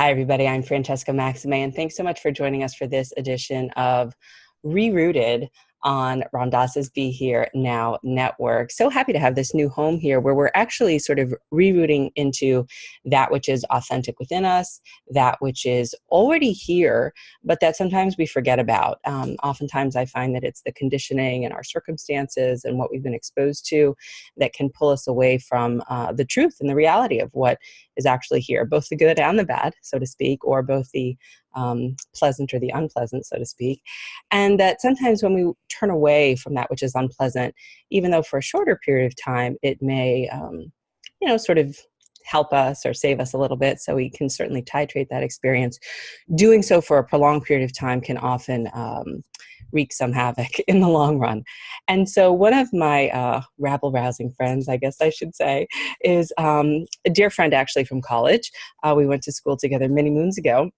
Hi, everybody. I'm Francesca Maxime, and thanks so much for joining us for this edition of REROOTED on Ram Dass's Be Here Now network. So happy to have this new home here where we're actually sort of rerooting into that which is authentic within us, that which is already here, but that sometimes we forget about. Oftentimes I find that it's the conditioning and our circumstances and what we've been exposed to that can pull us away from the truth and the reality of what is actually here, both the good and the bad, so to speak, or both the pleasant or the unpleasant, so to speak. And that sometimes when we turn away from that which is unpleasant, even though for a shorter period of time, it may, sort of help us or save us a little bit, so we can certainly titrate that experience. Doing so for a prolonged period of time can often wreak some havoc in the long run. And so one of my rabble-rousing friends, I guess I should say, is a dear friend actually from college. We went to school together many moons ago.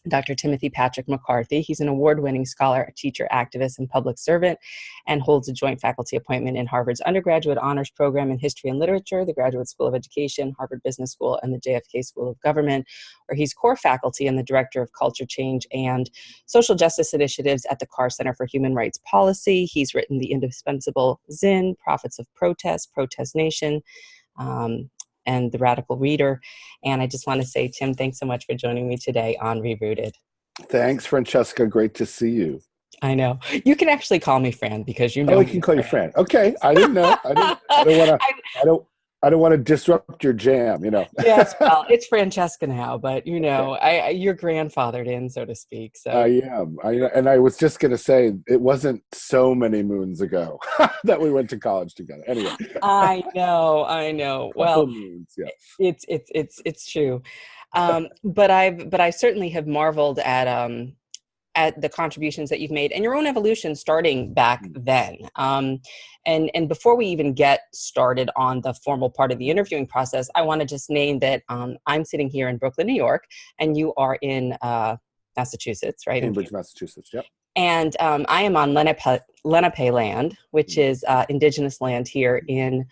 Dr. Patrick McCarthy. He's an award-winning scholar, teacher, activist, and public servant, and holds a joint faculty appointment in Harvard's undergraduate honors program in history and literature, the Graduate School of Education, Harvard Business School, and the JFK School of Government, where he's core faculty and the director of culture change and social justice initiatives at the Carr Center for Human Rights Policy. He's written the indispensable Zinn, Prophets of Protest, Protest Nation, and The Radical Reader. And I just want to say, Tim, thanks so much for joining me today on REROOTED. Thanks, Francesca. Great to see you. I know. You can actually call me Fran because you know. Oh, I can call you Fran. Okay. I didn't know. I don't want to disrupt your jam, Yes, well, it's Francesca now, but you're grandfathered in, so to speak. So I am. And I was just going to say, it wasn't so many moons ago that we went to college together. Anyway. I know. Well, moons, yeah. It's true. But I certainly have marveled at the contributions that you've made and your own evolution starting back then. And before we even get started on the formal part of the interviewing process, I want to just name that I'm sitting here in Brooklyn, New York, and you are in Massachusetts, right? Cambridge, Massachusetts, yep. And I am on Lenape land, which is indigenous land here in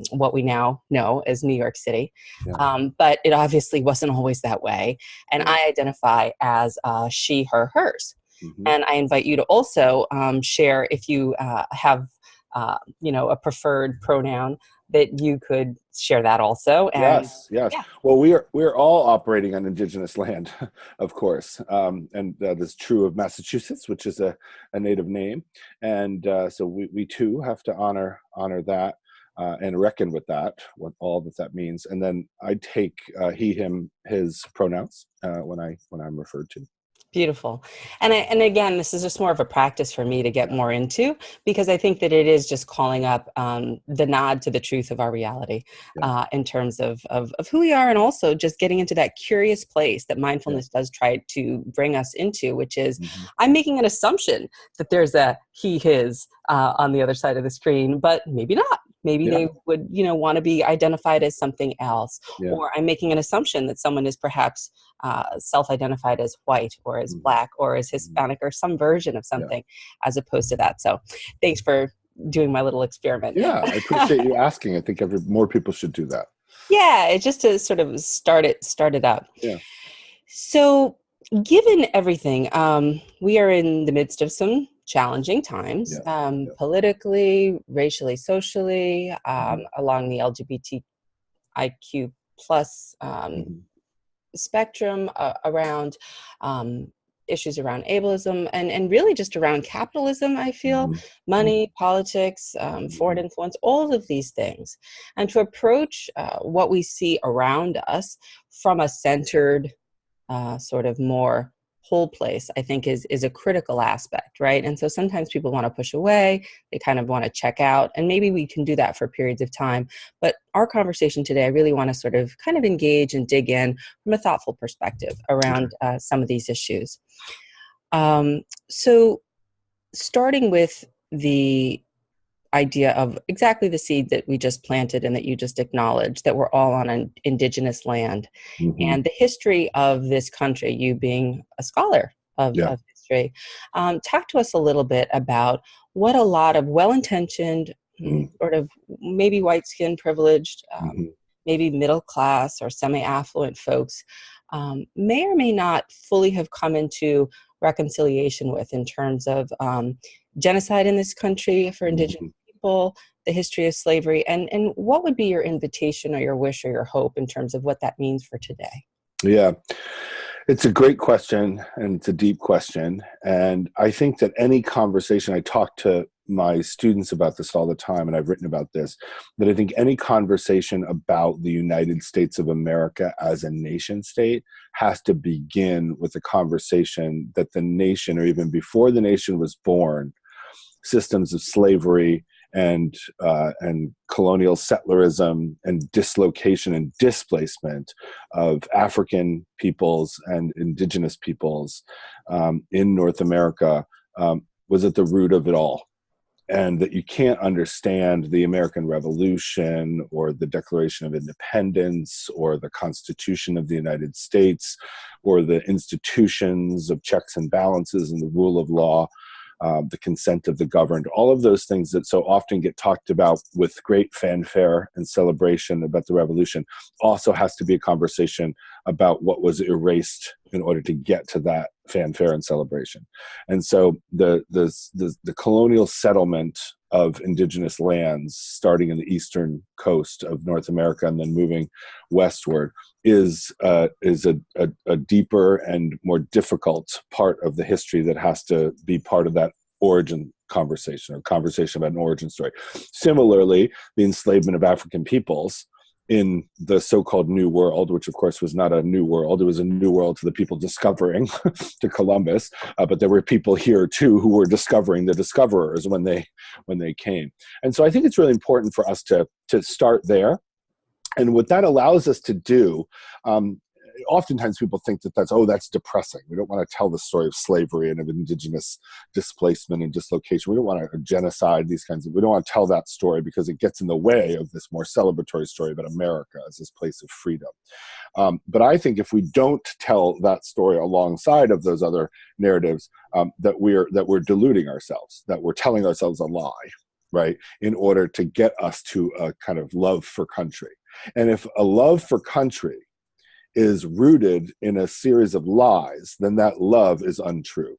what we now know as New York City. Yeah. But it obviously wasn't always that way. And I identify as she, her, hers. Mm-hmm. And I invite you to also share if you have, a preferred pronoun that you could share that also. And, yes. Yeah. Well, we're all operating on indigenous land, of course. And that is true of Massachusetts, which is a native name. And so we too have to honor that. And reckon with that, what all that means, and then I take he, him, his pronouns when I'm referred to. Beautiful, and again, this is just more of a practice for me to get more into, because I think that it is just calling up the nod to the truth of our reality in terms of who we are, and also just getting into that curious place that mindfulness does try to bring us into, which is I'm making an assumption that there's a he, his on the other side of the screen, but maybe not. Maybe they would, want to be identified as something else. Yeah. Or I'm making an assumption that someone is perhaps self-identified as white or as black or as Hispanic or some version of something as opposed to that. So thanks for doing my little experiment. Yeah, I appreciate you asking. I think more people should do that. Yeah, it's just to sort of start it up. Yeah. So given everything, we are in the midst of some challenging times, politically, racially, socially, along the LGBTIQ plus spectrum, around issues around ableism and really just around capitalism, I feel, money, politics, foreign influence, all of these things. And to approach what we see around us from a centered, sort of more whole place, I think is a critical aspect, right? And so sometimes people want to push away, they kind of want to check out, and maybe we can do that for periods of time. But our conversation today, I really want to sort of kind of engage and dig in from a thoughtful perspective around some of these issues. So starting with the idea of exactly the seed that we just planted and that you just acknowledged, that we're all on an indigenous land, and the history of this country, you being a scholar of history, talk to us a little bit about what a lot of well-intentioned, sort of maybe white skin privileged, maybe middle class or semi-affluent folks may or may not fully have come into reconciliation with in terms of genocide in this country for indigenous people, the history of slavery, and what would be your invitation or your wish or your hope in terms of what that means for today? Yeah, it's a great question, and it's a deep question. And I think that any conversation, I talk to my students about this all the time, and I've written about this, that I think any conversation about the United States of America as a nation state has to begin with a conversation that the nation, or even before the nation was born, systems of slavery and colonial settlerism and dislocation and displacement of African peoples and indigenous peoples in North America was at the root of it all. And that you can't understand the American Revolution or the Declaration of Independence or the Constitution of the United States or the institutions of checks and balances and the rule of law, the consent of the governed, all of those things that so often get talked about with great fanfare and celebration about the revolution, also has to be a conversation about what was erased in order to get to that fanfare and celebration. And so the colonial settlement of indigenous lands, starting in the eastern coast of North America and then moving westward, is a deeper and more difficult part of the history that has to be part of that origin conversation, or conversation about an origin story. Similarly, the enslavement of African peoples in the so-called New World, which of course was not a new world, it was a new world to the people discovering, to Columbus, but there were people here too who were discovering the discoverers when they came. And so I think it's really important for us to start there. And what that allows us to do, oftentimes people think that that's depressing. We don't want to tell the story of slavery and of indigenous displacement and dislocation. We don't want to genocide, these kinds of, we don't want to tell that story because it gets in the way of this more celebratory story about America as this place of freedom. But I think if we don't tell that story alongside of those other narratives, that we're deluding ourselves, that we're telling ourselves a lie, right, in order to get us to a kind of love for country. And if a love for country is rooted in a series of lies, then that love is untrue.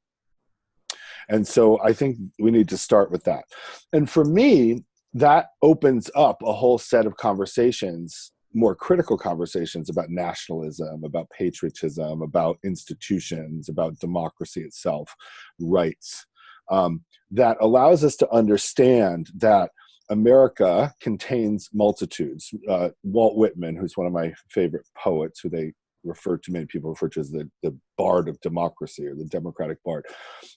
And so I think we need to start with that. And for me, that opens up a whole set of conversations, more critical conversations about nationalism, about patriotism, about institutions, about democracy itself, rights, that allows us to understand that America contains multitudes. Walt Whitman, who's one of my favorite poets, who many people refer to as the bard of democracy, or the democratic bard,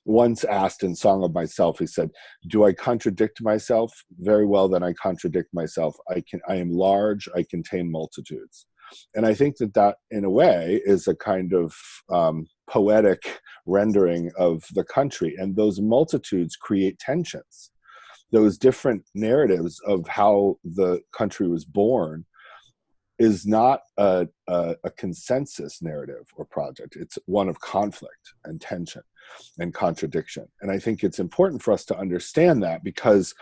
once asked in Song of Myself, he said, "Do I contradict myself? Very well, then I contradict myself. I am large, I contain multitudes." And I think that in a way is a kind of poetic rendering of the country. And those multitudes create tensions. Those different narratives of how the country was born is not a consensus narrative or project. It's one of conflict and tension and contradiction. And I think it's important for us to understand that, because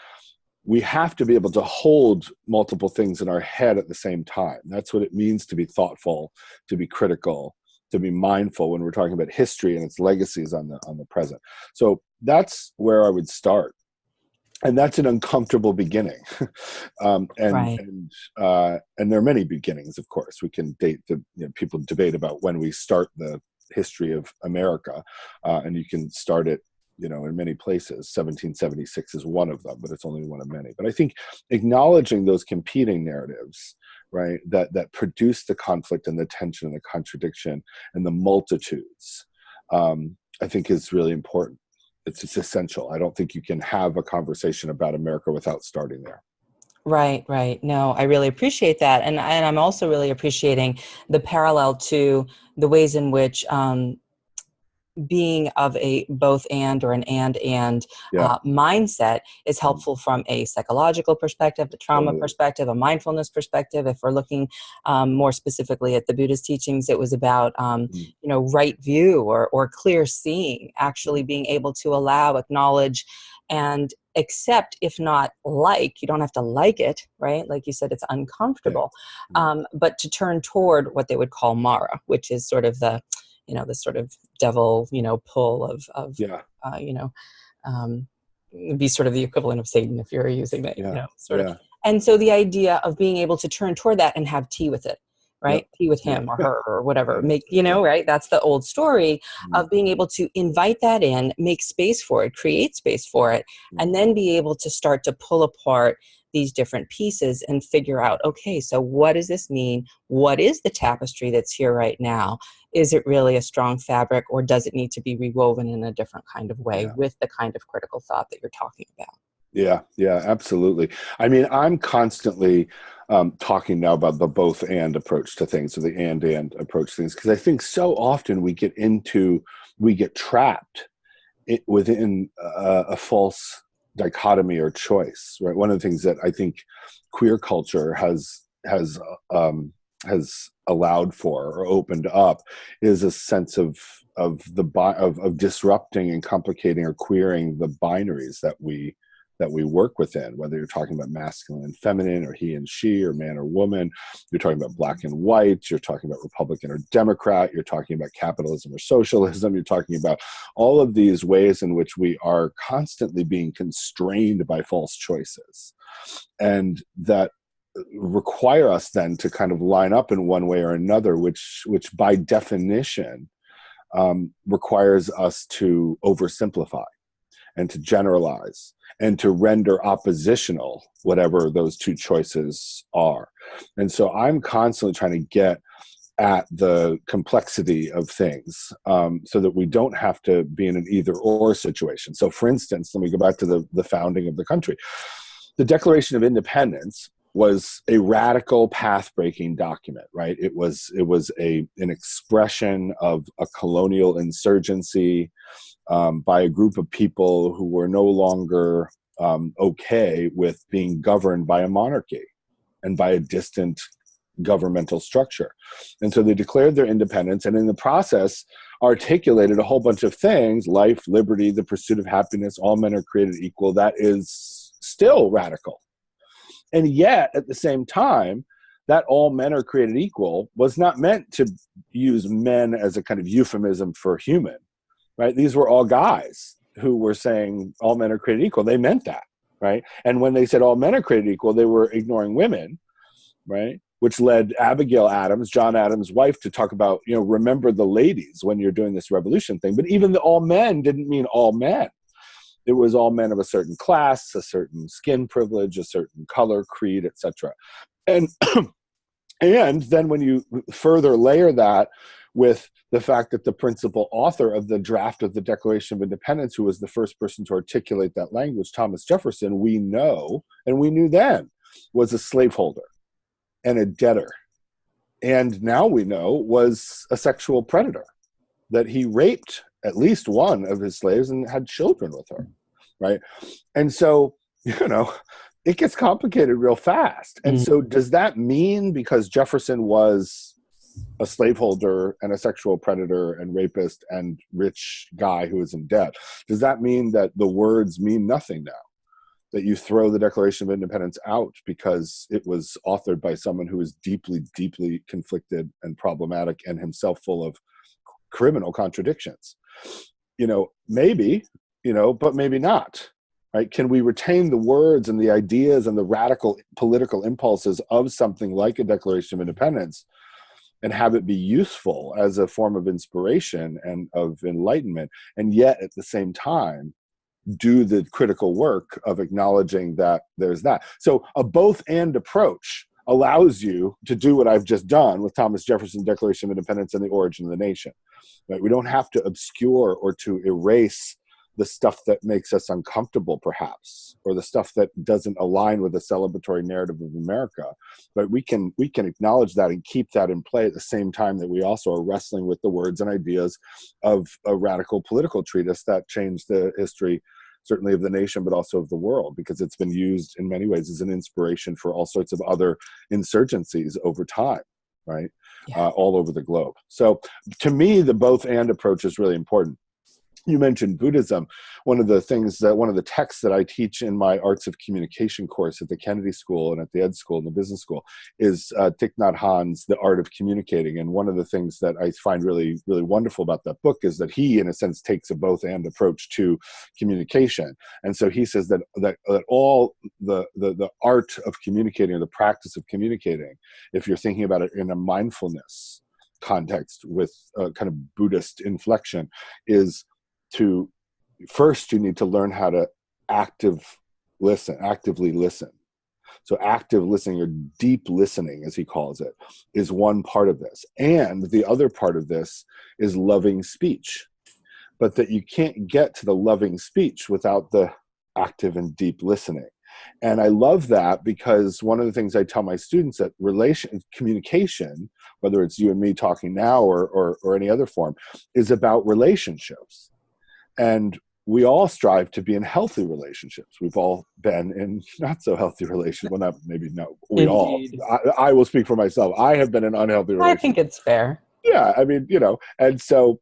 we have to be able to hold multiple things in our head at the same time. That's what it means to be thoughtful, to be critical, to be mindful when we're talking about history and its legacies on the present. So that's where I would start. And that's an uncomfortable beginning. Right. And there are many beginnings, of course. We can people debate about when we start the history of America, and you can start it, in many places. 1776 is one of them, but it's only one of many. But I think acknowledging those competing narratives, right, that produce the conflict and the tension and the contradiction and the multitudes, I think is really important. It's essential. I don't think you can have a conversation about America without starting there. Right, right. No, I really appreciate that. And I'm also really appreciating the parallel to the ways in which being of a both and, or an and Yeah. mindset is helpful from a psychological perspective, a trauma perspective, a mindfulness perspective. If we're looking more specifically at the Buddha's teachings, it was about right view or clear seeing, actually being able to allow, acknowledge, and accept, if not like. You don't have to like it, right? Like you said, it's uncomfortable, but to turn toward what they would call Mara, which is sort of the, the sort of devil, pull of Yeah. Be sort of the equivalent of Satan if you're using that, Yeah. sort of. Yeah. And so the idea of being able to turn toward that and have tea with it, right? Yep. Tea with him or her or whatever, right? That's the old story of being able to invite that in, make space for it, create space for it, and then be able to start to pull apart these different pieces and figure out, okay, so what does this mean? What is the tapestry that's here right now? Is it really a strong fabric, or does it need to be rewoven in a different kind of way with the kind of critical thought that you're talking about? Yeah, absolutely. I mean, I'm constantly talking now about the both and approach to things, or the and approach to things, because I think so often we get trapped within a false dichotomy or choice, right? One of the things that I think queer culture has allowed for or opened up is a sense of disrupting and complicating or queering the binaries that we work within, whether you're talking about masculine and feminine, or he and she, or man or woman. You're talking about black and white, you're talking about Republican or Democrat, you're talking about capitalism or socialism, you're talking about all of these ways in which we are constantly being constrained by false choices, and that require us then to kind of line up in one way or another, which by definition requires us to oversimplify and to generalize and to render oppositional whatever those two choices are. And so I'm constantly trying to get at the complexity of things, so that we don't have to be in an either or situation. So for instance, let me go back to the founding of the country. The Declaration of Independence was a radical path-breaking document, right? It was an expression of a colonial insurgency by a group of people who were no longer okay with being governed by a monarchy and by a distant governmental structure. And so they declared their independence, and in the process articulated a whole bunch of things: life, liberty, the pursuit of happiness, all men are created equal. That is still radical. And yet, at the same time, that all men are created equal was not meant to use men as a kind of euphemism for human, right? These were all guys who were saying all men are created equal. They meant that, right? And when they said all men are created equal, they were ignoring women, right? Which led Abigail Adams, John Adams' wife, to talk about, remember the ladies when you're doing this revolution thing. But even the all men didn't mean all men. It was all men of a certain class, a certain skin privilege, a certain color, creed, etc. And and then when you further layer that with the fact that the principal author of the draft of the Declaration of Independence, who was the first person to articulate that language, Thomas Jefferson, we know, and we knew then, was a slaveholder and a debtor. And now we know was a sexual predator, that he raped at least one of his slaves and had children with her, right? And so, it gets complicated real fast. And so does that mean because Jefferson was a slaveholder and a sexual predator and rapist and rich guy who is in debt, does that mean that the words mean nothing now? That you throw the Declaration of Independence out because it was authored by someone who is deeply, deeply conflicted and problematic and himself full of criminal contradictions? Maybe, but maybe not, right? Can we retain the words and the ideas and the radical political impulses of something like a Declaration of Independence and have it be useful as a form of inspiration and of enlightenment, and yet at the same time do the critical work of acknowledging that there's that? So a both and approach allows you to do what I've just done with Thomas Jefferson's Declaration of Independence and the Origin of the Nation. Right? We don't have to obscure or to erase the stuff that makes us uncomfortable, perhaps, or the stuff that doesn't align with the celebratory narrative of America. But we can acknowledge that and keep that in play at the same time that we also are wrestling with the words and ideas of a radical political treatise that changed the history, certainly of the nation, but also of the world, because it's been used in many ways as an inspiration for all sorts of other insurgencies over time, right? All over the globe. So to me, the both and approach is really important. You mentioned Buddhism. One of the texts that I teach in my Arts of Communication course at the Kennedy School and at the Ed School and the Business School is Thich Nhat Hanh's The Art of Communicating. And one of the things that I find really, really wonderful about that book is that he, in a sense, takes a both-and approach to communication. And so he says that all the art of communicating, or the practice of communicating, if you're thinking about it in a mindfulness context with a kind of Buddhist inflection, is first you need to learn how to actively listen. So active listening, or deep listening, as he calls it, is one part of this. And the other part of this is loving speech. But that you can't get to the loving speech without the active and deep listening. And I love that, because one of the things I tell my students, that communication, whether it's you and me talking now or any other form, is about relationships. And we all strive to be in healthy relationships. We've all been in not so healthy relationships. Well, we Indeed. all. I will speak for myself. I have been in unhealthy relationships. I think it's fair. Yeah, I mean, and so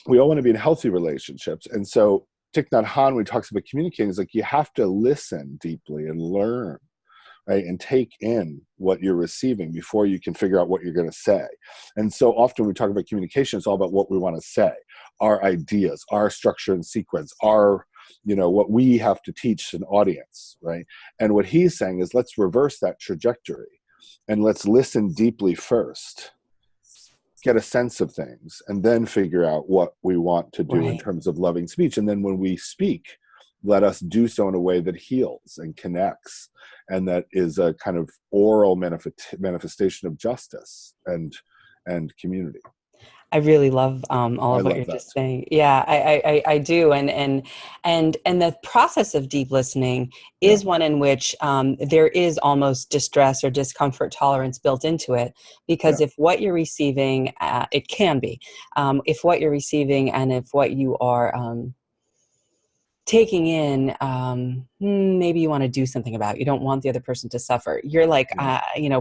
we all want to be in healthy relationships. And so Thich Nhat Hanh, when he talks about communicating, is like, you have to listen deeply and learn, right? And take in what you're receiving before you can figure out what you're going to say. And so often we talk about communication, it's all about what we want to say, our ideas, our structure and sequence, our, what we have to teach an audience, right? And what he's saying is, let's reverse that trajectory and let's listen deeply first, get a sense of things, and then figure out what we want to do in terms of loving speech. And then when we speak, let us do so in a way that heals and connects, and that is a kind of oral manifestation of justice and community. I really love all of what you're just saying. Yeah, I do, and the process of deep listening is one in which there is almost distress or discomfort tolerance built into it, because if what you're receiving, it can be, if what you're receiving and if what you are taking in, maybe you want to do something about it. You don't want the other person to suffer. You're like,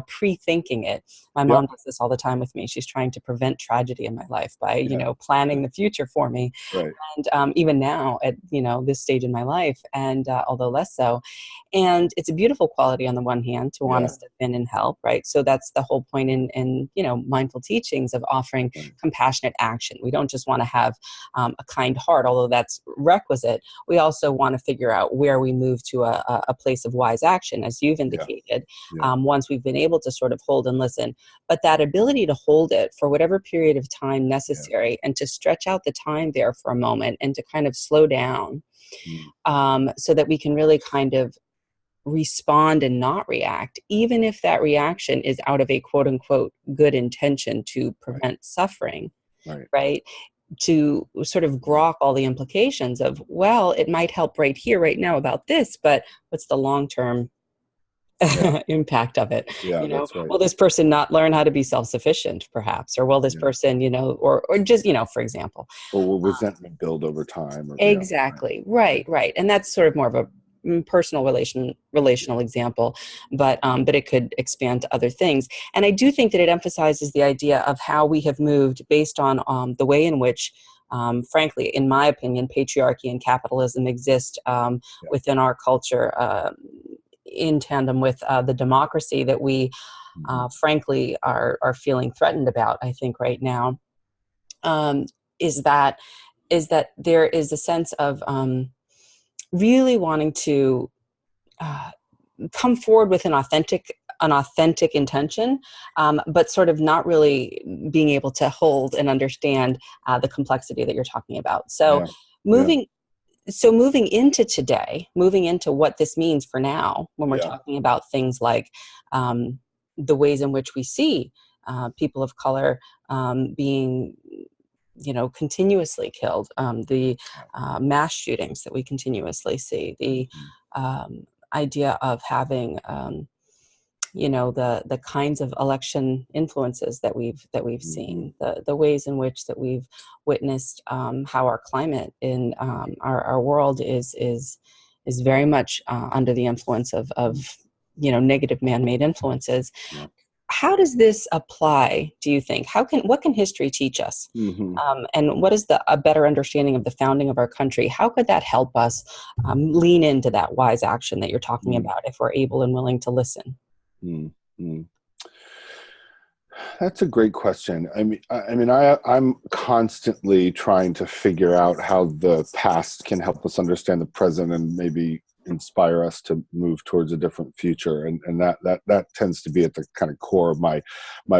pre-thinking it. My mom does this all the time with me. She's trying to prevent tragedy in my life by, planning the future for me. Right. And even now at, this stage in my life, and although less so. And it's a beautiful quality on the one hand to want to step in and help, right? So that's the whole point in mindful teachings of offering compassionate action. We don't just want to have a kind heart, although that's requisite. We also want to figure out where we move to a place of wise action, as you've indicated, once we've been able to sort of hold and listen. But that ability to hold it for whatever period of time necessary and to stretch out the time there for a moment and to kind of slow down so that we can really kind of respond and not react, even if that reaction is out of a quote unquote good intention to prevent suffering, right? To sort of grok all the implications of, well, it might help right here, right now about this, but what's the long-term impact of it? That's right. Will this person not learn how to be self-sufficient, perhaps? Or will this person, or just, for example. Or will resentment build over time? Exactly. Right. And that's sort of more of a personal relational example, but it could expand to other things. And I do think that it emphasizes the idea of how we have moved based on the way in which, frankly, in my opinion, patriarchy and capitalism exist within our culture in tandem with the democracy that we, frankly, are feeling threatened about, I think, right now, is that there is a sense of really wanting to come forward with an authentic intention, but sort of not really being able to hold and understand the complexity that you're talking about. So moving into today, moving into what this means for now, when we're talking about things like the ways in which we see people of color being continuously killed, the mass shootings that we continuously see, the idea of having, the kinds of election influences that we've seen, the ways in which that we've witnessed how our climate in our world is very much under the influence of negative man-made influences. how does this apply, do you think? What can history teach us? Mm-hmm. And what is a better understanding of the founding of our country? How could that help us lean into that wise action that you're talking about if we're able and willing to listen? Mm-hmm. That's a great question. I'm constantly trying to figure out how the past can help us understand the present and maybe inspire us to move towards a different future. And that tends to be at the kind of core of my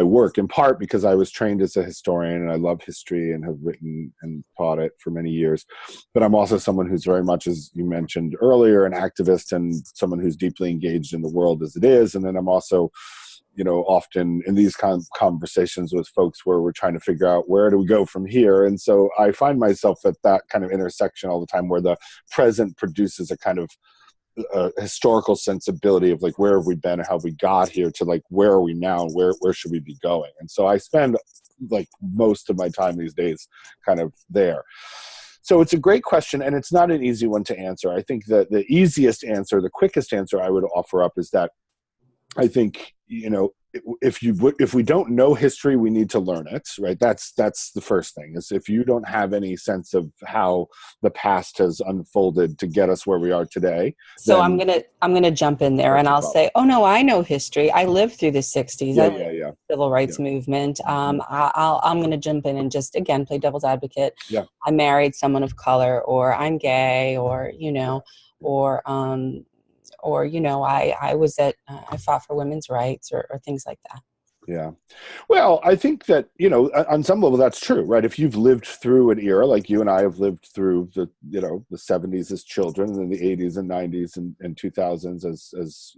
work, in part because I was trained as a historian and I love history and have written and taught it for many years. But I'm also someone who's very much, as you mentioned earlier, an activist and someone who's deeply engaged in the world as it is. And then I'm also, often in these kind of conversations with folks where we're trying to figure out where do we go from here. And so I find myself at that kind of intersection all the time, where the present produces a kind of historical sensibility of like, where have we been and how we got here, to like, where are we now and where should we be going? And so I spend like most of my time these days kind of there. So it's a great question, and it's not an easy one to answer. I think that the easiest answer, the quickest answer I would offer up is that I think, if we don't know history, we need to learn it, right? That's the first thing, is if you don't have any sense of how the past has unfolded to get us where we are today. So I'm gonna jump in there and I'll say, oh no, I know history. I lived through the 60s. I lived through the civil rights movement. I'm gonna jump in and just, again, play devil's advocate. Yeah. I married someone of color, or I'm gay, or I fought for women's rights, or things like that. Yeah. Well, I think that, on some level that's true, right? If you've lived through an era like you and I have lived through the 70s as children, and then the 80s and 90s and 2000s as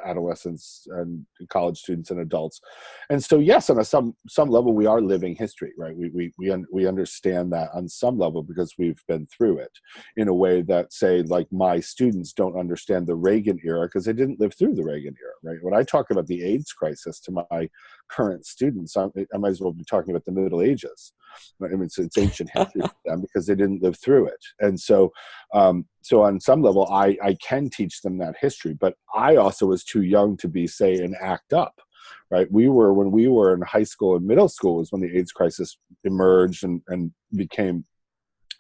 adolescents and college students and adults. And so, yes, on some level, we are living history, right? We understand that on some level because we've been through it in a way that, say, like my students don't understand the Reagan era because they didn't live through the Reagan era, right? When I talk about the AIDS crisis to my current students, I might as well be talking about the Middle Ages. I mean, it's ancient history for them because they didn't live through it. And so on some level, I can teach them that history, but I also was too young to be, say, an ACT UP, right? When we were in high school and middle school was when the AIDS crisis emerged and became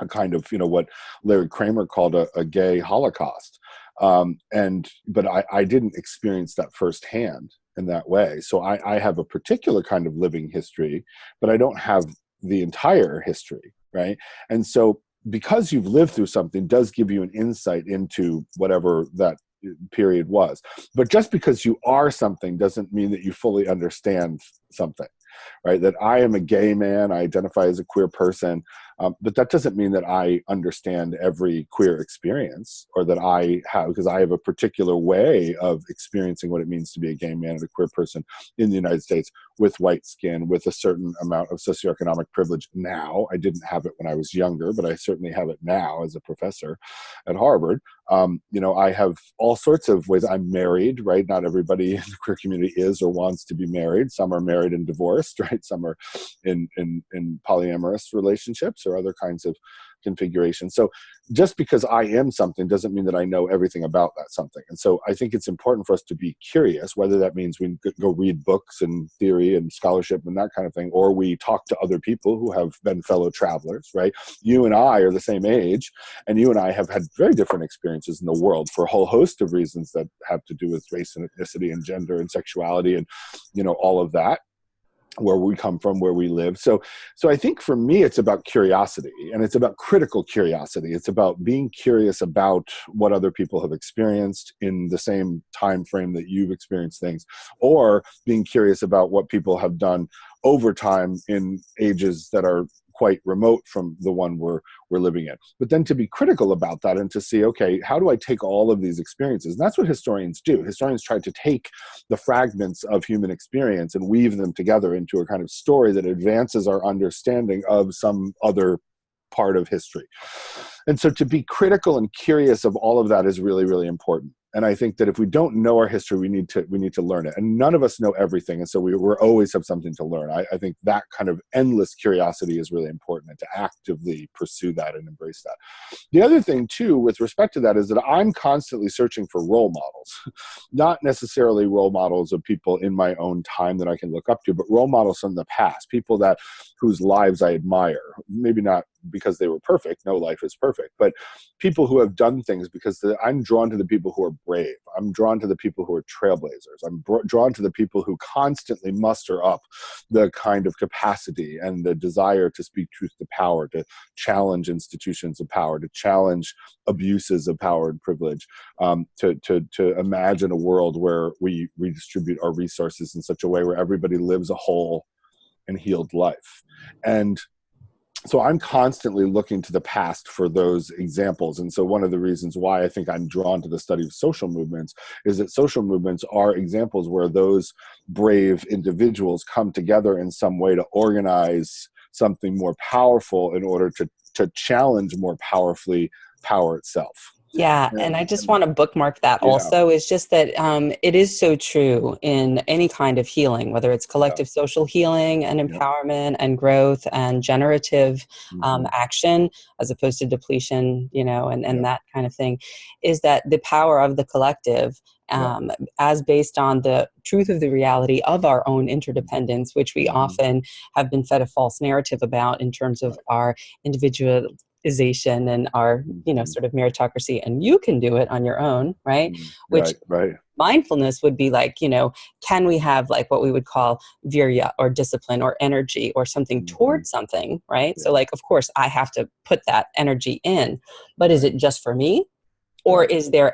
a kind of, what Larry Kramer called a gay Holocaust. But I didn't experience that firsthand in that way. So I have a particular kind of living history, but I don't have the entire history, right? And so because you've lived through something does give you an insight into whatever that period was. But just because you are something doesn't mean that you fully understand something, right? That I am a gay man, I identify as a queer person, but that doesn't mean that I understand every queer experience, or that because I have a particular way of experiencing what it means to be a gay man and a queer person in the United States with white skin, with a certain amount of socioeconomic privilege now. I didn't have it when I was younger, but I certainly have it now as a professor at Harvard. I have all sorts of ways. I'm married, right? Not everybody in the queer community is or wants to be married. Some are married and divorced, right? Some are in polyamorous relationships or other kinds of configurations. So just because I am something doesn't mean that I know everything about that something. And so I think it's important for us to be curious, whether that means we go read books and theory and scholarship and that kind of thing, or we talk to other people who have been fellow travelers, right? You and I are the same age, and you and I have had very different experiences in the world for a whole host of reasons that have to do with race and ethnicity and gender and sexuality and, all of that, where we come from, where we live. So I think for me, it's about curiosity, and it's about critical curiosity. It's about being curious about what other people have experienced in the same time frame that you've experienced things, or being curious about what people have done over time in ages that are quite remote from the one we're living in. But then to be critical about that and to see, okay, how do I take all of these experiences? And that's what historians do. Historians try to take the fragments of human experience and weave them together into a kind of story that advances our understanding of some other part of history. And so to be critical and curious of all of that is really, really important. And I think that if we don't know our history, we need to learn it. And none of us know everything. And so we're always have something to learn. I think that kind of endless curiosity is really important, and to actively pursue that and embrace that. The other thing too, with respect to that, is that I'm constantly searching for role models, not necessarily role models of people in my own time that I can look up to, but role models from the past, people whose lives I admire, maybe not because they were perfect. No life is perfect, but people who have done things, because I'm drawn to the people who are brave. I'm drawn to the people who are trailblazers. I'm drawn to the people who constantly muster up the kind of capacity and the desire to speak truth to power, to challenge institutions of power, to challenge abuses of power and privilege, to imagine a world where we redistribute our resources in such a way where everybody lives a whole and healed life. And so I'm constantly looking to the past for those examples. And so one of the reasons why I think I'm drawn to the study of social movements is that social movements are examples where those brave individuals come together in some way to organize something more powerful in order to challenge more powerfully power itself. Yeah, and I just want to bookmark that also. Is just that it is so true in any kind of healing, whether it's collective social healing and empowerment and growth and generative action, as opposed to depletion, and that kind of thing, is that the power of the collective, as based on the truth of the reality of our own interdependence, which we often have been fed a false narrative about in terms of our individualization and our, sort of meritocracy, and you can do it on your own, right? Which mindfulness would be like, can we have like what we would call virya or discipline or energy or something towards something, right? So like, of course, I have to put that energy in, but is it just for me? Or is there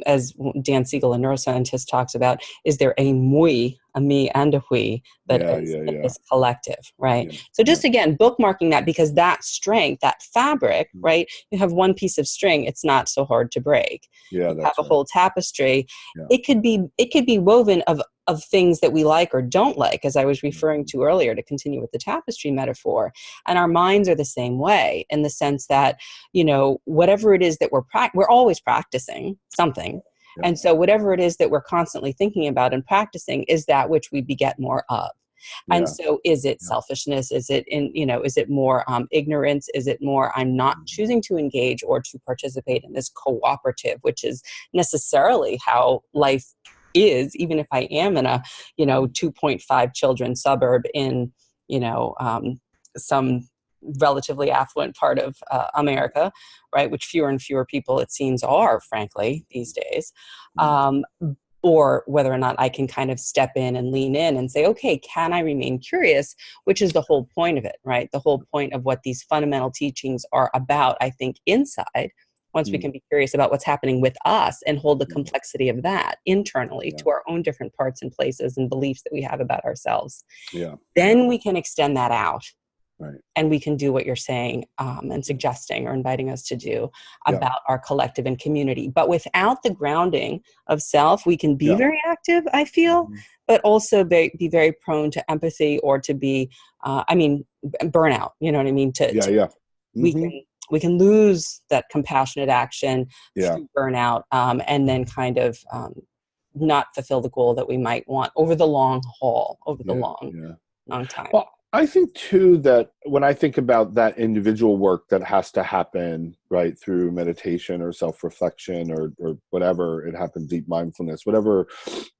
as Dan Siegel, a neuroscientist, talks about, is there a me and a we that is collective, right? So just again, bookmarking that, because that strength, that fabric, right? You have one piece of string, it's not so hard to break. You have a whole tapestry. It could be woven of things that we like or don't like, as I was referring to earlier, to continue with the tapestry metaphor. And our minds are the same way, in the sense that, whatever it is that we're always practicing something. And so whatever it is that we're constantly thinking about and practicing is that which we beget more of. And so is it selfishness? Is it is it more ignorance? Is it more, I'm not choosing to engage or to participate in this cooperative, which is necessarily how life is, even if I am in a, 2.5 children suburb in, some relatively affluent part of America, right? Which fewer and fewer people, it seems, are, frankly, these days. Or whether or not I can kind of step in and lean in and say, okay, can I remain curious? Which is the whole point of it, right? The whole point of what these fundamental teachings are about, I think, inside, once we can be curious about what's happening with us and hold the complexity of that internally to our own different parts and places and beliefs that we have about ourselves. Then we can extend that out. And we can do what you're saying and suggesting or inviting us to do about our collective and community. But without the grounding of self, we can be very active, I feel, but also be very prone to empathy or to be, burnout. You know what I mean? We can lose that compassionate action through burnout, and then kind of not fulfill the goal that we might want over the long haul, over the long time. Well, I think too that when I think about that individual work that has to happen, right, through meditation or self-reflection or whatever it happens, deep mindfulness, whatever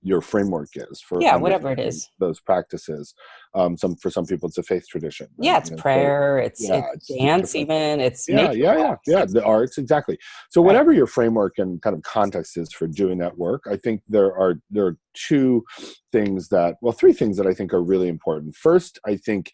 your framework is for whatever it is, those practices. For some people, it's a faith tradition. Right? It's prayer, it's dance, even it's the arts, exactly. So whatever your framework and kind of context is for doing that work, I think there are three things that I think are really important. First, I think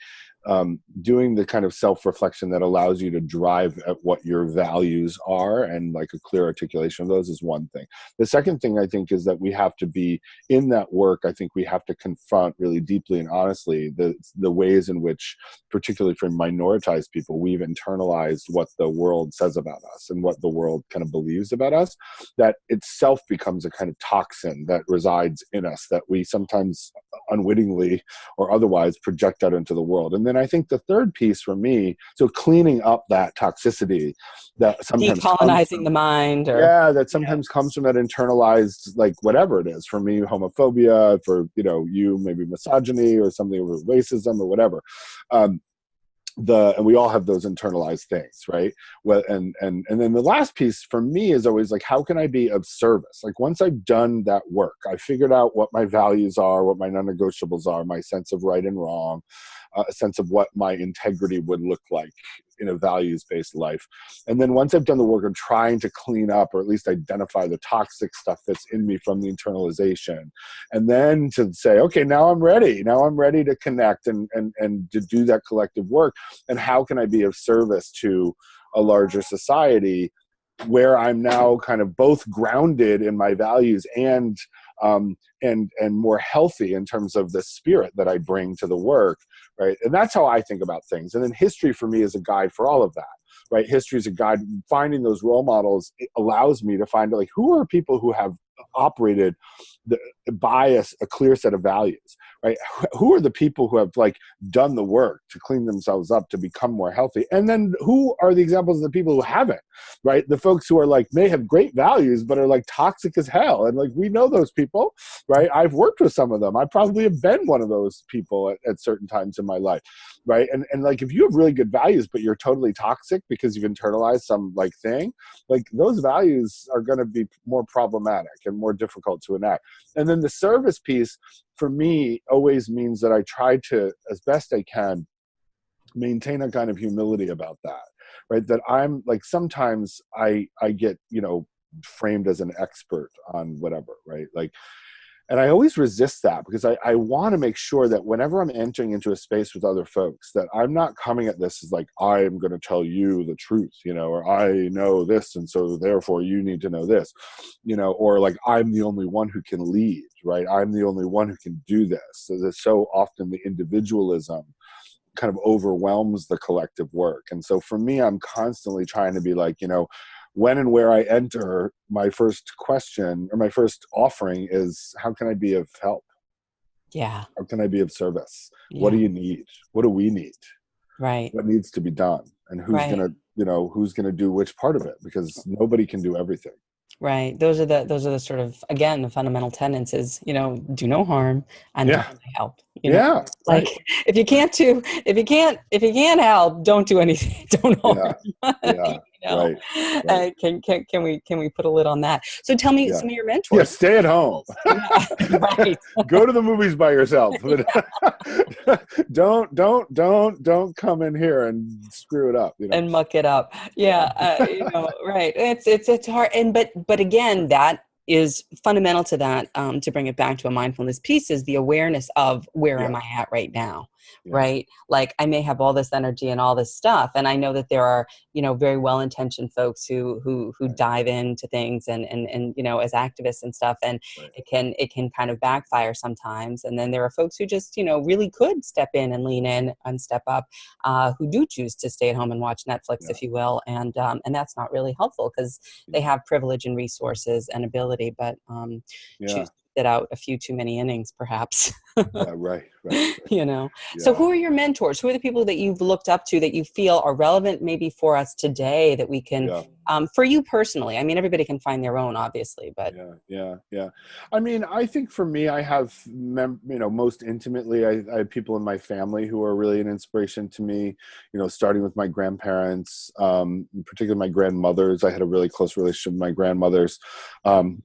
doing the kind of self-reflection that allows you to drive at what your values are and like a clear articulation of those is one thing. The second thing I think is that we have to be in that work. I think we have to confront really deeply and honestly the ways in which, particularly for minoritized people, we've internalized what the world says about us and what the world kind of believes about us, that itself becomes a kind of toxin that resides in us that we sometimes unwittingly or otherwise project out into the world. And then And I think the third piece for me, so cleaning up that toxicity that sometimes decolonizing the mind, or that sometimes comes from that internalized, like, whatever it is. For me, homophobia, for you maybe misogyny or something, or racism or whatever. And we all have those internalized things, right? Well, and then the last piece for me is always like, how can I be of service? Like, once I've done that work, I figured out what my values are, what my non-negotiables are, my sense of right and wrong, a sense of what my integrity would look like in a values-based life. And then once I've done the work of trying to clean up, or at least identify the toxic stuff that's in me from the internalization, and then to say, okay, now I'm ready to connect and to do that collective work. And how can I be of service to a larger society where I'm now kind of both grounded in my values and more healthy in terms of the spirit that I bring to the work, right? And that's how I think about things. And then history for me is a guide for all of that, right? History is a guide. Finding those role models, it allows me to find, like, who are people who have operated by a clear set of values, right? Who are the people who have, like, done the work to clean themselves up to become more healthy? And then who are the examples of the people who haven't, right? The folks who are, like, may have great values, but are, like, toxic as hell. And, like, we know those people, right? I've worked with some of them. I probably have been one of those people at certain times in my life, right? And like, if you have really good values, but you're totally toxic because you've internalized some, like, thing, like, those values are going to be more problematic and more difficult to enact. And then the service piece for me always means that I try to, as best I can, maintain a kind of humility about that, right? That I'm, like, sometimes I get, framed as an expert on whatever, right? Like, and I always resist that, because I want to make sure that whenever I'm entering into a space with other folks, that I'm not coming at this as like, I am going to tell you the truth, or I know this, and so therefore you need to know this, or like, I'm the only one who can lead, right? I'm the only one who can do this. So there's so often the individualism kind of overwhelms the collective work. And so for me, I'm constantly trying to be like, when and where I enter, my first question or my first offering is, how can I be of help? Yeah. How can I be of service? Yeah. What do you need? What do we need? Right. What needs to be done? And who's gonna do which part of it? Because nobody can do everything. Right. Those are the sort of, again, the fundamental tenets is, do no harm and do help. Yeah. Like, right. if you can't help, don't do anything. Don't harm. Yeah. Right. Can we put a lid on that? So tell me some of your mentors. Yeah, stay at home. Right. Go to the movies by yourself. Don't come in here and screw it up. And muck it up. Yeah. Right. It's hard. But again, that is fundamental to that. To bring it back to a mindfulness piece, is the awareness of where am I at right now. Right. Like, I may have all this energy and all this stuff, and I know that there are, very well-intentioned folks who dive into things and as activists and stuff, and it can kind of backfire sometimes. And then there are folks who just, really could step in and lean in and step up, who do choose to stay at home and watch Netflix, if you will. And that's not really helpful, because they have privilege and resources and ability, but choose to sit out a few too many innings, perhaps. Right. So who are your mentors? Who are the people that you've looked up to that you feel are relevant maybe for us today, that we can, for you personally? I mean, everybody can find their own, obviously, but. Yeah. I mean, I think for me, I have, most intimately, I have people in my family who are really an inspiration to me, starting with my grandparents, particularly my grandmothers. I had a really close relationship with my grandmothers.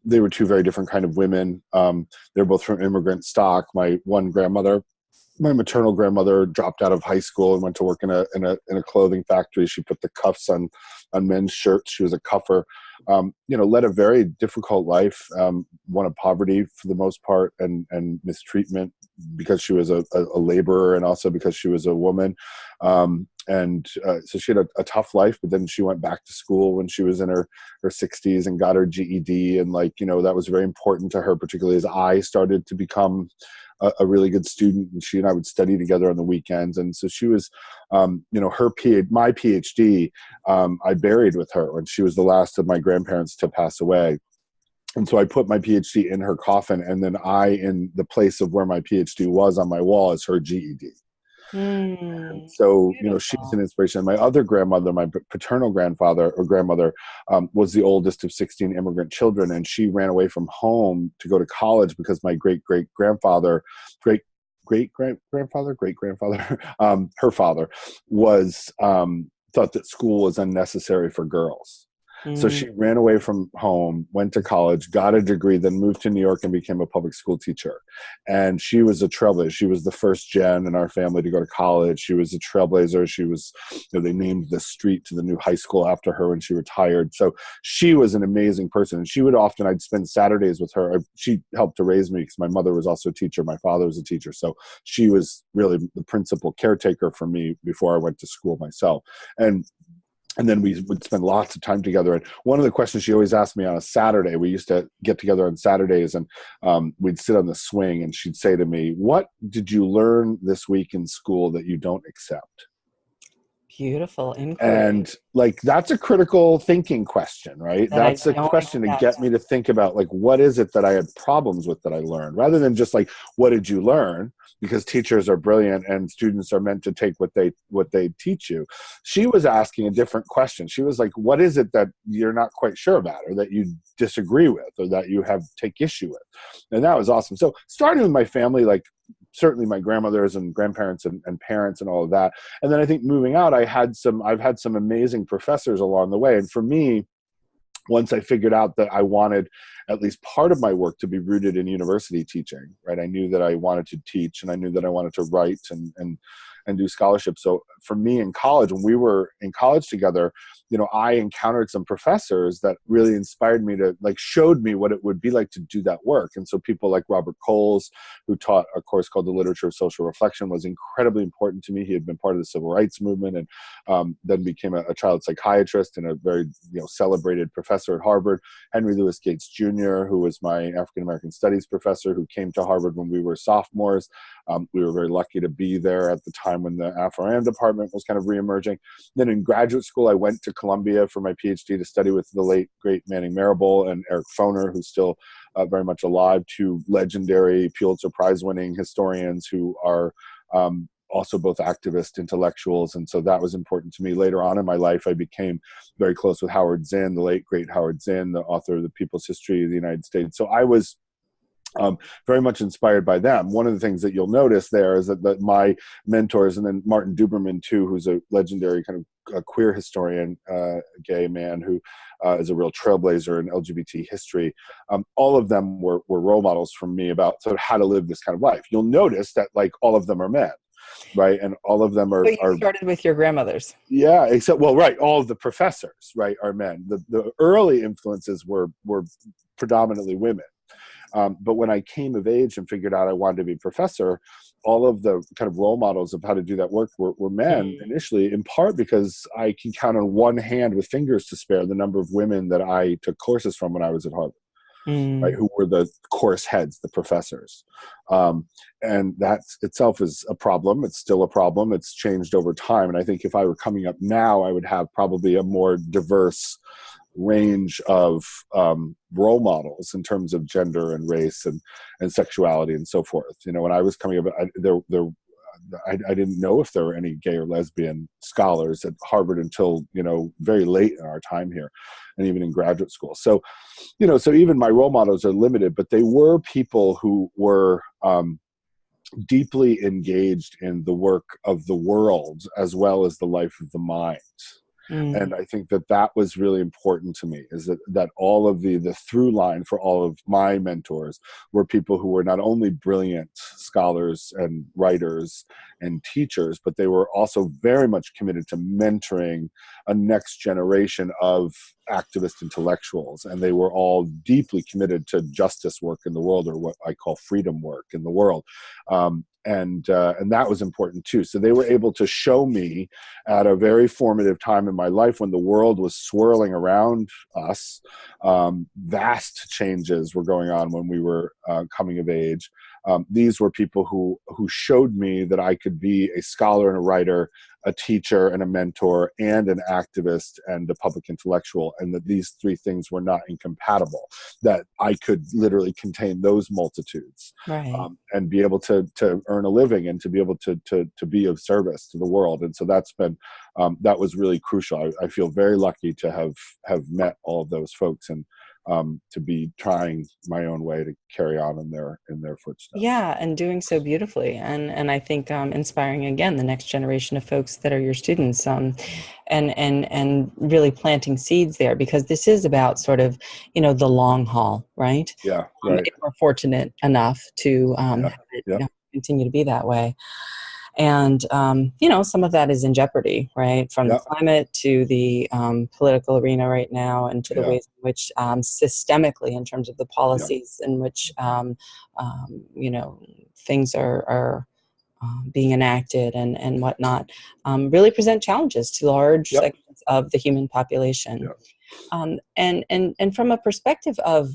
They were two very different kind of women. They're both from immigrant stock. My one grandmother, my maternal grandmother, dropped out of high school and went to work in a clothing factory. She put the cuffs on men's shirts. She was a cuffer. Led a very difficult life, one of poverty for the most part, and mistreatment because she was a laborer, and also because she was a woman. So she had a tough life, but then she went back to school when she was in her 60s and got her GED. And that was very important to her, particularly as I started to become a really good student, and she and I would study together on the weekends. And so she was, my PhD, I buried with her when she was the last of my grandparents to pass away. And so I put my PhD in her coffin, and then in the place of where my PhD was on my wall, is her GED. Mm, So, she's an beautiful. inspiration. My other grandmother, my paternal grandfather or grandmother, was the oldest of 16 immigrant children, and she ran away from home to go to college because my great-great-grandfather, great-great-grandfather, her father was, thought that school was unnecessary for girls. So Mm, she ran away from home, went to college, got a degree, then moved to New York and became a public school teacher. And she was a trailblazer. She was the first gen in our family to go to college. She was a trailblazer. She was, they named the street to the new high school after her when she retired. So she was an amazing person. And she would often, I'd spend Saturdays with her. She helped to raise me because my mother was also a teacher. My father was a teacher. So she was really the principal caretaker for me before I went to school myself. And then we would spend lots of time together. And one of the questions she always asked me on a Saturday, we used to get together on Saturdays and we'd sit on the swing, and she'd say to me, "What did you learn this week in school that you don't accept?" beautiful inquiry And like, that's a critical thinking question, right? that I That's a don't question to get accept. me to think about, like, what is it that I had problems with that I learned, rather than just like, what did you learn? Because teachers are brilliant and students are meant to take what they teach you. She was asking a different question. She was like, what is it that you're not quite sure about, or that you disagree with, or that you have take issue with? And that was awesome. So starting with my family, like certainly my grandmothers and grandparents and parents and all of that. And then I think moving out, I've had some amazing professors along the way. And for me, once I figured out that I wanted at least part of my work to be rooted in university teaching, right? I knew that I wanted to teach, and I knew that I wanted to write and do scholarship. So for me in college, when we were in college together, I encountered some professors that really inspired me to, like, showed me what it would be like to do that work. And so people like Robert Coles, who taught a course called The Literature of Social Reflection, was incredibly important to me. He had been part of the civil rights movement, and then became a child psychiatrist and a very celebrated professor at Harvard. Henry Louis Gates Jr., who was my African American studies professor, who came to Harvard when we were sophomores. We were very lucky to be there at the time when the Afro-Am department was kind of reemerging. Then in graduate school, I went to Columbia for my PhD to study with the late, great Manning Marable and Eric Foner, who's still very much alive, two legendary Pulitzer Prize-winning historians who are also both activist intellectuals. And so that was important to me. Later on in my life, I became very close with Howard Zinn, the late, great Howard Zinn, the author of The People's History of the United States. So I was very much inspired by them. One of the things that you'll notice there is that my mentors, and then Martin Duberman too, who's a legendary kind of a queer historian, gay man who is a real trailblazer in LGBT history. All of them were role models for me about sort of how to live this kind of life. You'll notice that, like, all of them are men, right? And all of them But you are started with your grandmothers. yeah, except, well, right, all of the professors, right, are men. The early influences were predominantly women. But when I came of age and figured out I wanted to be a professor, all of the kind of role models of how to do that work were men initially, in part because I can count on one hand with fingers to spare the number of women that I took courses from when I was at Harvard, right, who were the course heads, the professors. And that itself is a problem. It's still a problem. It's changed over time. And I think if I were coming up now, I would have probably a more diverse range of role models in terms of gender and race and sexuality and so forth. When I was coming up, I didn't know if there were any gay or lesbian scholars at Harvard until very late in our time here, and even in graduate school. So so even my role models are limited, but they were people who were deeply engaged in the work of the world as well as the life of the mind. And I think that was really important to me, is that all of the through line for all of my mentors were people who were not only brilliant scholars and writers and teachers, but they were also very much committed to mentoring a next generation of activist intellectuals. And they were all deeply committed to justice work in the world, or what I call freedom work in the world. And that was important too. So they were able to show me at a very formative time in my life, when the world was swirling around us, vast changes were going on when we were coming of age. these were people who showed me that I could be a scholar and a writer, a teacher and a mentor, and an activist and a public intellectual, and that these three things were not incompatible, that I could literally contain those multitudes, Right. and be able to earn a living and to be able to be of service to the world. And so that's been, that was really crucial. I feel very lucky to have met all of those folks, and to be trying my own way to carry on in their footsteps. Yeah, and doing so beautifully, and I think inspiring again the next generation of folks that are your students, and really planting seeds there, because this is about sort of, the long haul, right? Yeah, right. If we're fortunate enough to Yeah, have it, yeah, continue to be that way. And, some of that is in jeopardy, right? From the yeah, climate to the political arena right now, and to the yeah, ways in which systemically, in terms of the yeah, policies in which, things are being enacted and whatnot, really present challenges to large yep, segments of the human population. yeah, And from a perspective of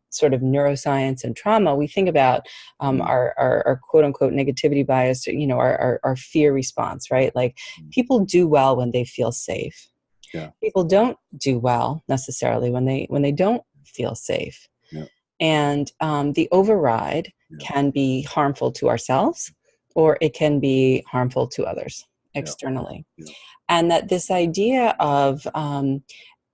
sort of neuroscience and trauma, we think about mm, our quote unquote negativity bias, our fear response, right? Like, mm, people do well when they feel safe. yeah, People don't do well necessarily when they don't feel safe. yeah, And the override yeah, can be harmful to ourselves, or it can be harmful to others yeah, externally. yeah, And that this idea of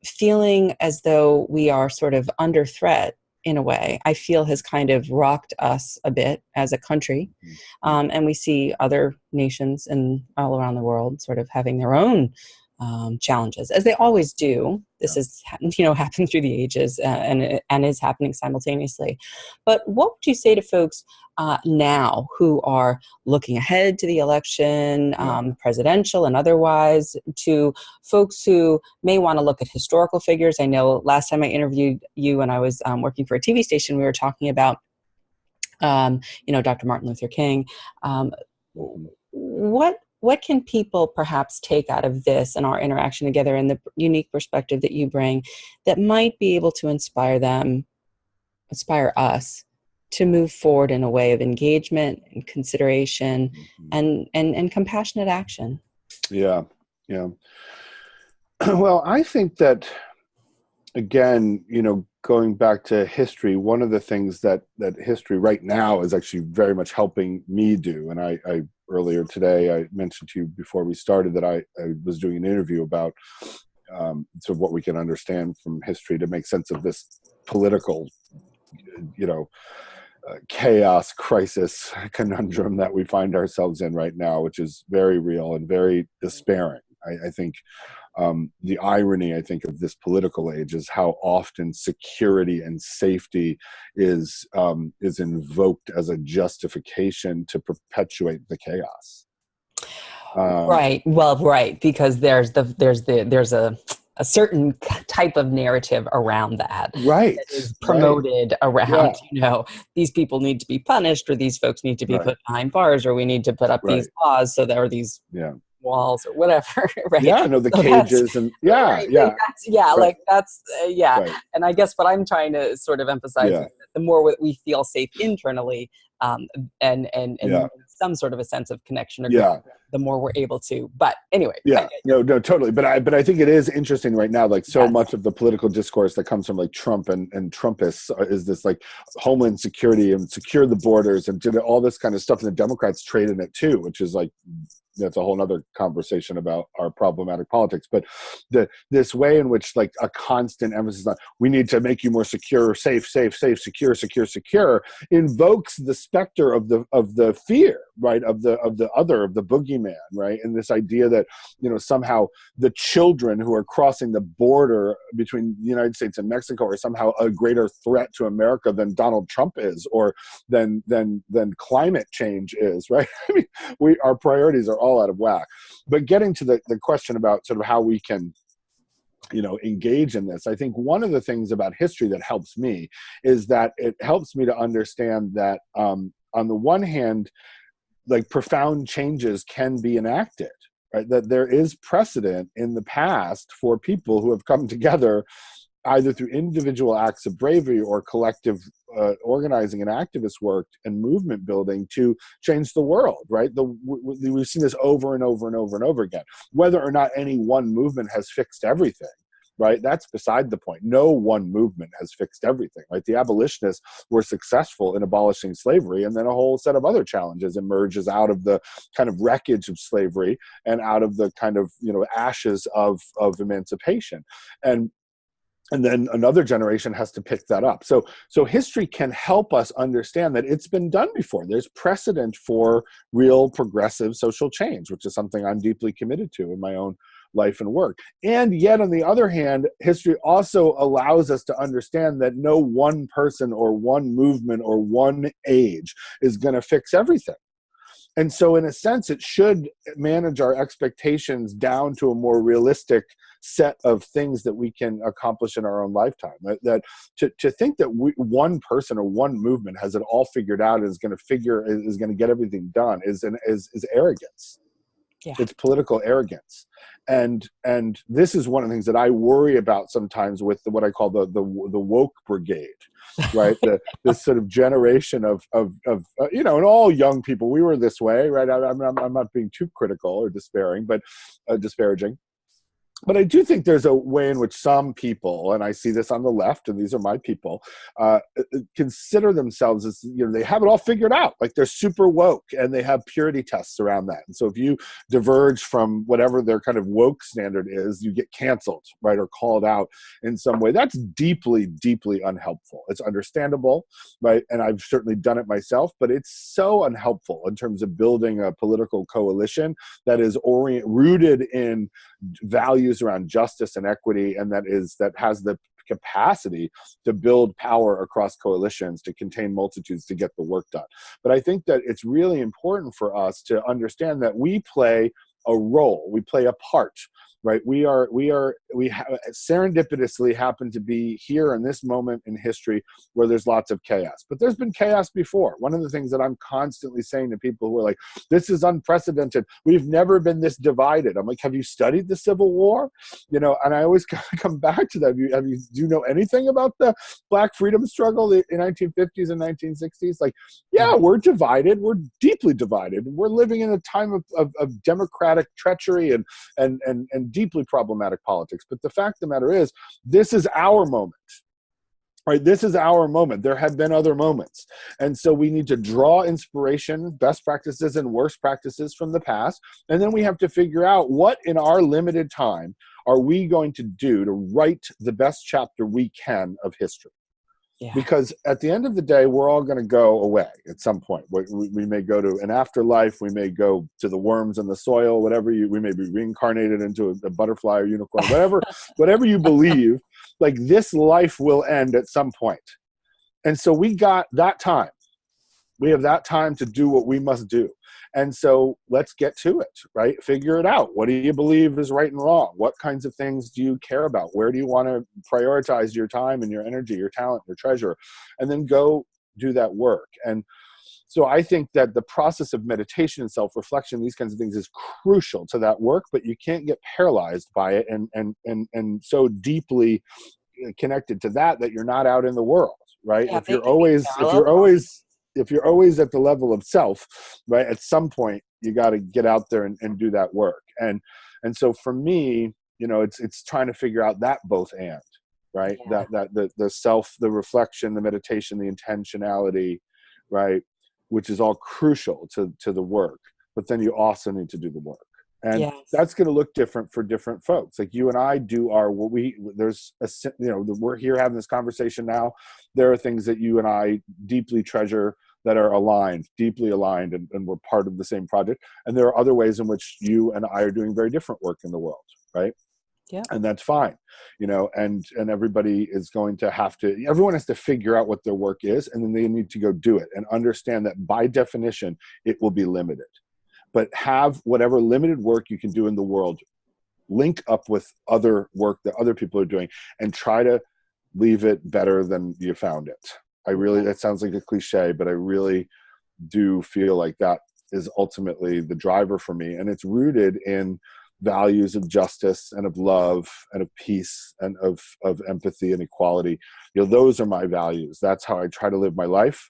feeling as though we are sort of under threat, in a way, I feel has kind of rocked us a bit as a country. mm, mm, And we see other nations and all around the world sort of having their own challenges, as they always do. This yeah. has happened through the ages, and is happening simultaneously. But what would you say to folks now who are looking ahead to the election, Yeah. presidential and otherwise, to folks who may want to look at historical figures? I know last time I interviewed you when I was working for a TV station, we were talking about Dr. Martin Luther King. Um, Mhm. what can people perhaps take out of this and our interaction together, and the unique perspective that you bring, that might be able to inspire us to move forward in a way of engagement and consideration, Mhm. and compassionate action? Yeah, yeah. Well, I think that, again, going back to history, one of the things that history right now is actually very much helping me do, and I earlier today I mentioned to you before we started that I was doing an interview about sort of what we can understand from history to make sense of this political, chaos, crisis, conundrum that we find ourselves in right now, which is very real and very despairing. I think the irony, I think, of this political age is how often security and safety is invoked as a justification to perpetuate the chaos. Right. Well, right, because there's a certain type of narrative around that Right, is right, promoted around, yeah, these people need to be punished, or these folks need to be right, put behind bars, or we need to put up these right, laws, so there are these yeah, walls or whatever. Right. yeah. No, the So that's cages and yeah, right. Like yeah, that's, yeah, right, like that's yeah. right, And I guess what I'm trying to sort of emphasize is yeah, that the more we feel safe internally, and yeah, some sort of a sense of connection or yeah. ground, the more we're able to. But anyway, I Yeah, get you. no, no, totally. But I think it is interesting right now. Like, so Yes. much of the political discourse that comes from like Trump and Trumpists is this like homeland security and secure the borders and did all this kind of stuff. And the Democrats trade in it too, which is like, that's a whole nother conversation about our problematic politics. But this way in which like a constant emphasis on we need to make you more secure, safe, secure, invokes the specter of the fear, right, of the other, of the boogeyman, right, and this idea that somehow the children who are crossing the border between the United States and Mexico are somehow a greater threat to America than Donald Trump is, or than climate change is, right? I mean, our priorities are all out of whack. But getting to the question about sort of how we can engage in this, I think one of the things about history that helps me is that it helps me to understand that on the one hand, like profound changes can be enacted, right? That there is precedent in the past for people who have come together either through individual acts of bravery or collective organizing and activist work and movement building to change the world, right? We've seen this over and over and over and over again. Whether or not any one movement has fixed everything, right? That's beside the point. No one movement has fixed everything, right? The abolitionists were successful in abolishing slavery, and then a whole set of other challenges emerges out of the kind of wreckage of slavery and out of the kind of, ashes of emancipation. And then another generation has to pick that up. So history can help us understand that it's been done before. There's precedent for real progressive social change, which is something I'm deeply committed to in my own life and work. And yet, on the other hand, history also allows us to understand that no one person or one movement or one age is going to fix everything. And so in a sense, it should manage our expectations down to a more realistic set of things that we can accomplish in our own lifetime. That to think that one person or one movement has it all figured out, is going to get everything done is arrogance. Yeah. It's political arrogance. And this is one of the things that I worry about sometimes with what I call the woke brigade, right? This sort of generation of and all young people, we were this way, right? I'm not being too critical or despairing, but disparaging. But I do think there's a way in which some people, and I see this on the left, and these are my people, consider themselves as, they have it all figured out. Like they're super woke and they have purity tests around that. And so if you diverge from whatever their kind of woke standard is, you get canceled, right? Or called out in some way. That's deeply, deeply unhelpful. It's understandable, right? And I've certainly done it myself, but it's so unhelpful in terms of building a political coalition that is rooted in values around justice and equity, and that has the capacity to build power across coalitions, to contain multitudes, to get the work done. But I think that it's really important for us to understand that we play a role, we play a part, right? We serendipitously happen to be here in this moment in history where there's lots of chaos. But there's been chaos before. One of the things that I'm constantly saying to people who are like, this is unprecedented. We've never been this divided. I'm like, have you studied the Civil War? And I always come back to that. Do you know anything about the Black freedom struggle in the 1950s and 1960s? Like, yeah, we're divided. We're deeply divided. We're living in a time of democratic treachery and deeply problematic politics. But the fact of the matter is, this is our moment, right? This is our moment. There have been other moments. And so we need to draw inspiration, best practices and worst practices from the past. And then we have to figure out what in our limited time are we going to do to write the best chapter we can of history. Yeah. Because at the end of the day, we're all going to go away at some point. We may go to an afterlife. We may go to the worms in the soil, we may be reincarnated into a butterfly or unicorn, whatever you believe, like this life will end at some point. And so we got that time. We have that time to do what we must do. And so let's get to it, right? Figure it out. What do you believe is right and wrong? What kinds of things do you care about? Where do you want to prioritize your time and your energy, your talent, your treasure? And then go do that work. And so I think that the process of meditation and self-reflection, these kinds of things, is crucial to that work, but you can't get paralyzed by it and so deeply connected to that you're not out in the world, right? Yeah, if you're always at the level of self, right, at some point you got to get out there and do that work. And so for me, it's trying to figure out that both and, right? Yeah. That the self, the reflection, the meditation, the intentionality, right, which is all crucial to the work. But then you also need to do the work. And yes, that's going to look different for different folks. Like you and I do we're here having this conversation now. There are things that you and I deeply treasure that are deeply aligned, and we're part of the same project. And there are other ways in which you and I are doing very different work in the world, right? Yeah. And that's fine, and everybody is going to everyone has to figure out what their work is, and then they need to go do it and understand that by definition, it will be limited. But have whatever limited work you can do in the world, link up with other work that other people are doing, and try to leave it better than you found it. That sounds like a cliche, but I really do feel like that is ultimately the driver for me. And it's rooted in values of justice and of love and of peace and of empathy and equality. Those are my values. That's how I try to live my life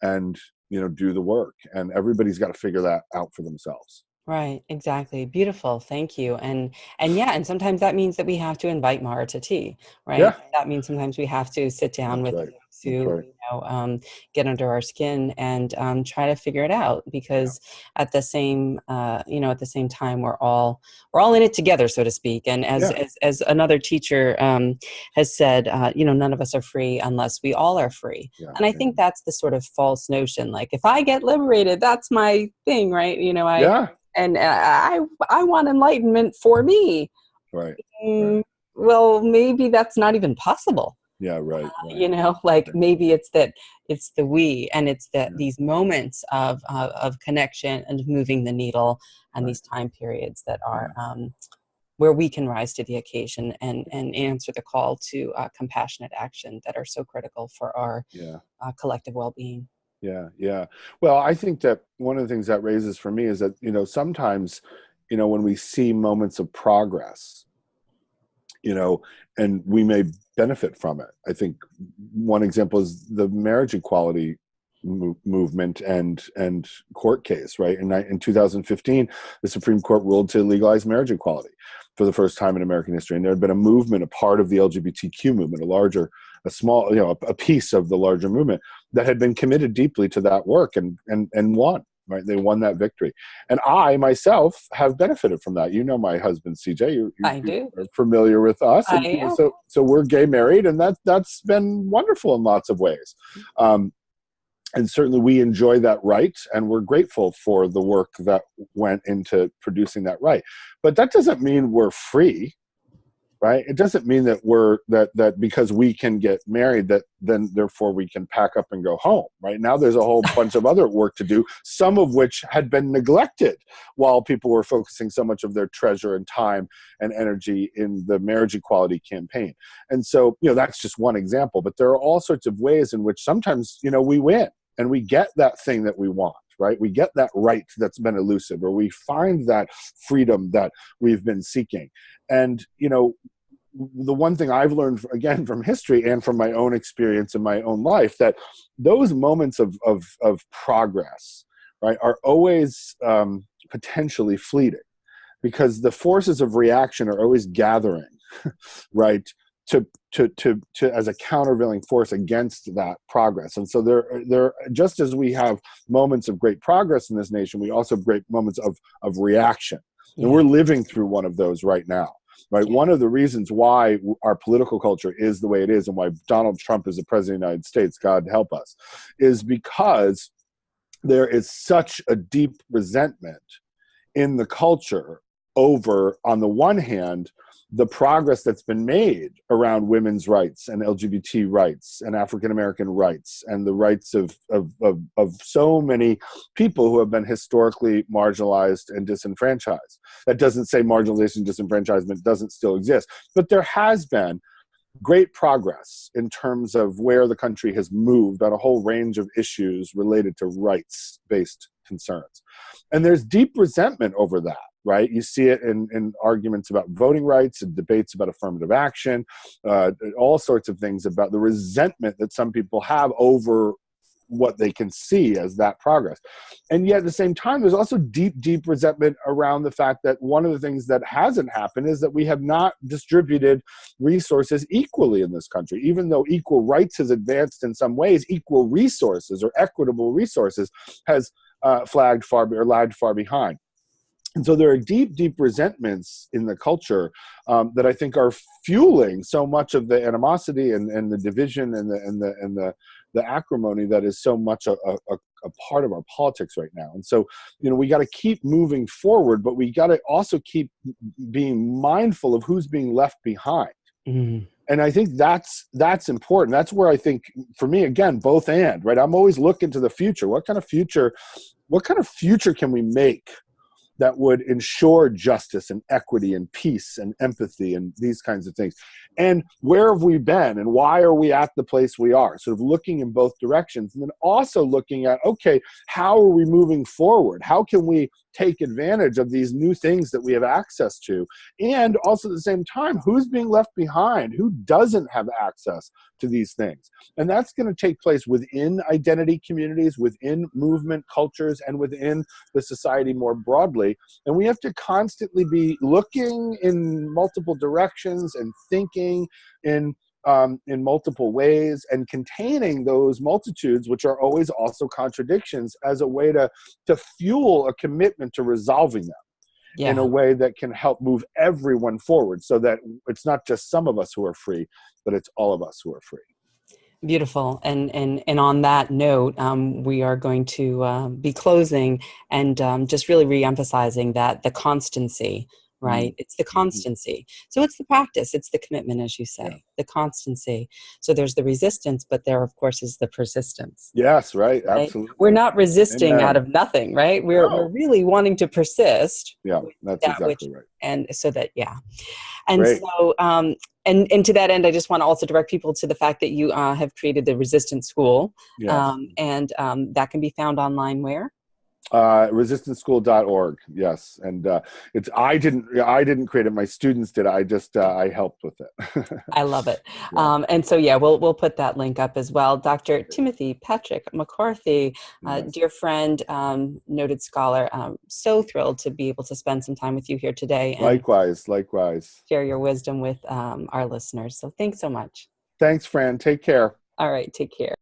and, do the work. And everybody's got to figure that out for themselves. Right, exactly. Beautiful. Thank you. And yeah, and sometimes that means that we have to invite Mara to tea, right? Yeah, That means sometimes we have to sit down that's with right. folks That's who, right. get under our skin and try to figure it out. Because at the same, at the same time, we're all in it together, so to speak. And Yeah. as another teacher has said, none of us are free unless we all are free. Yeah. And I think that's the sort of false notion. Like, if I get liberated, that's my thing, right? Yeah. And I want enlightenment for me. Right. Mm, well, maybe that's not even possible. Yeah. Right. Like maybe it's the we, and it's that Yeah. these moments of connection and moving the needle, and Right. these time periods that are where we can rise to the occasion and answer the call to compassionate action that are so critical for our collective well-being. Yeah. Yeah. Well, I think that one of the things that raises for me is that, sometimes, when we see moments of progress, and we may benefit from it. I think one example is the marriage equality movement and court case, right? In 2015, the Supreme Court ruled to legalize marriage equality for the first time in American history. And there had been a movement, a part of the LGBTQ movement, a small, a piece of the larger movement that had been committed deeply to that work and won. Right, they won that victory, and I myself have benefited from that. My husband CJ. I do. You are familiar with us, I and am. so we're gay married, and that's been wonderful in lots of ways. And certainly we enjoy that right, and we're grateful for the work that went into producing that right. But that doesn't mean we're free. Right? It doesn't mean that we're that because we can get married that then therefore we can pack up and go home. Right? Now there's a whole bunch of other work to do, some of which had been neglected while people were focusing so much of their treasure and time and energy in the marriage equality campaign. And so, that's just one example, but there are all sorts of ways in which sometimes, we win and we get that thing that we want. Right? We get that right that's been elusive, or we find that freedom that we've been seeking. And, the one thing I've learned, again, from history and from my own experience in my own life, that those moments of progress, right, are always potentially fleeting, because the forces of reaction are always gathering, right, to as a countervailing force against that progress. And so there just as we have moments of great progress in this nation, we also have great moments of reaction. And we're living through one of those right now. Right. One of the reasons why our political culture is the way it is, and why Donald Trump is the president of the United States, God help us, is because there is such a deep resentment in the culture over, on the one hand, the progress that's been made around women's rights and LGBT rights and African American rights and the rights of so many people who have been historically marginalized and disenfranchised. That doesn't say marginalization and disenfranchisement doesn't still exist, but there has been great progress in terms of where the country has moved on a whole range of issues related to rights-based concerns. And there's deep resentment over that, right? You see it in arguments about voting rights and debates about affirmative action, all sorts of things about the resentment that some people have over what they can see as that progress. And yet at the same time, there's also deep resentment around the fact that one of the things that hasn't happened is that we have not distributed resources equally in this country. Even though equal rights has advanced in some ways, equal resources or equitable resources has lagged far behind. And so there are deep resentments in the culture that I think are fueling so much of the animosity and the division and the acrimony that is so much a part of our politics right now. And so, we got to keep moving forward, but we got to also keep being mindful of who's being left behind. Mm-hmm. And I think that's important. That's where I think, for me, again, both and, right? I'm always looking to the future. What kind of future can we make that would ensure justice and equity and peace and empathy and these kinds of things? And where have we been, and why are we at the place we are? Sort of looking in both directions, and then also looking at, okay, how are we moving forward? How can we take advantage of these new things that we have access to? And also at the same time, who's being left behind? Who doesn't have access to these things? And that's going to take place within identity communities, within movement cultures, and within the society more broadly. And we have to constantly be looking in multiple directions and thinking in multiple ways, and containing those multitudes, which are always also contradictions, as a way to fuel a commitment to resolving them in a way that can help move everyone forward, so that it's not just some of us who are free, but it's all of us who are free. Beautiful. And on that note, we are going to be closing and just really re-emphasizing that the constancy, right? It's the constancy. So it's the practice, it's the commitment, as you say, the constancy. So there's the resistance, but there, of course, is the persistence. Yes, right. Absolutely. We're not resisting out of nothing, right? We're really wanting to persist. Yeah, that's exactly right. And so that, And Great. so, and to that end, I just want to also direct people to the fact that you have created the Resistance School. Yes. And that can be found online where? Resistanceschool.org. Yes. And I didn't create it. My students did. I helped with it. I love it. And so, we'll put that link up as well. Dr. Timothy Patrick McCarthy, dear friend, noted scholar, so thrilled to be able to spend some time with you here today. And likewise. share your wisdom with our listeners. So thanks so much. Thanks, Fran. Take care. All right. Take care.